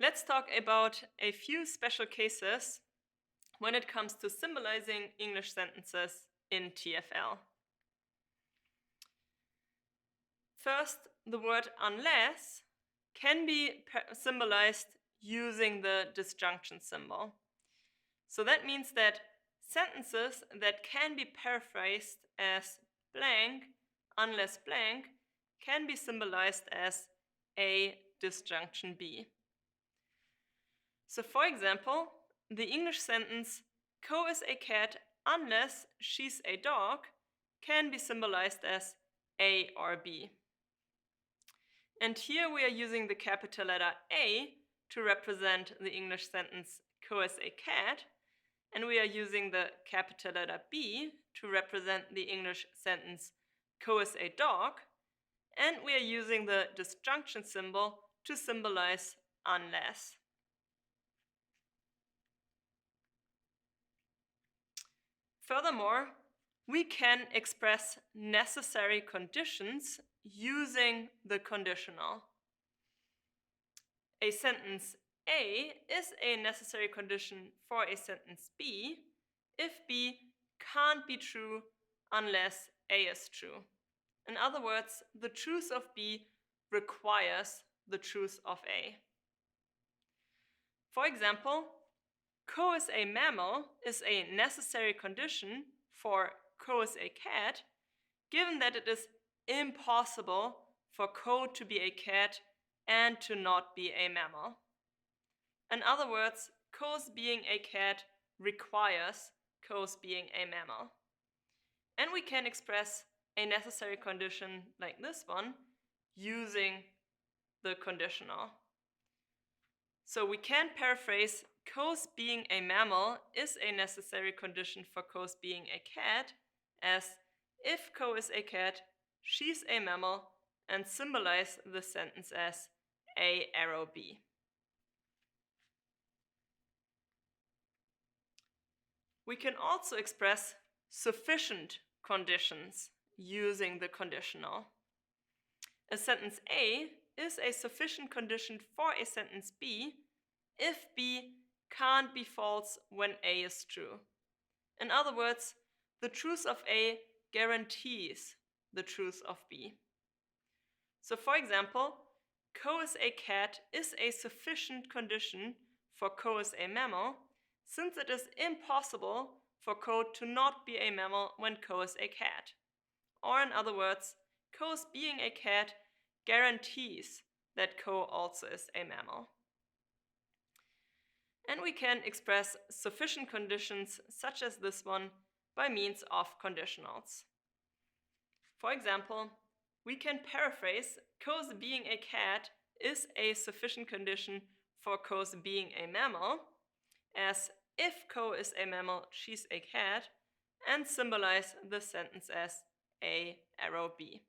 let's talk about a few special cases when it comes to symbolizing English sentences in TFL. First, the word unless can be symbolized using the disjunction symbol. So that means that sentences that can be paraphrased as blank unless blank can be symbolized as A disjunction B. So for example, the English sentence "Co is a cat unless she's a dog" can be symbolized as A or B. And here we are using the capital letter A to represent the English sentence "Co is a cat", and we are using the capital letter B to represent the English sentence "Co is a dog", and we are using the disjunction symbol to symbolize unless. Furthermore, we can express necessary conditions using the conditional. A sentence A is a necessary condition for a sentence B if B can't be true unless A is true. In other words, the truth of B requires the truth of A. For example, "Co is a mammal" is a necessary condition for "Co is a cat", given that it is impossible for Co to be a cat and to not be a mammal. In other words, Co's being a cat requires Co's being a mammal. And we can express a necessary condition like this one using the conditional. So we can paraphrase "Co's being a mammal is a necessary condition for Co's being a cat" as "If Co is a cat, she's a mammal", and symbolize the sentence as A arrow B. We can also express sufficient conditions using the conditional. A sentence A is a sufficient condition for a sentence B if B can't be false when A is true. In other words, the truth of A guarantees the truth of B. So for example, "Co is a cat" is a sufficient condition for Co is a mammal, since it is impossible for Co to not be a mammal when Co is a cat. Or in other words, Co's being a cat guarantees that Co also is a mammal. And we can express sufficient conditions such as this one by means of conditionals. For example, we can paraphrase "Co's being a cat is a sufficient condition for Co's being a mammal" as "If Co is a mammal, she's a cat", and symbolize the sentence as A arrow B.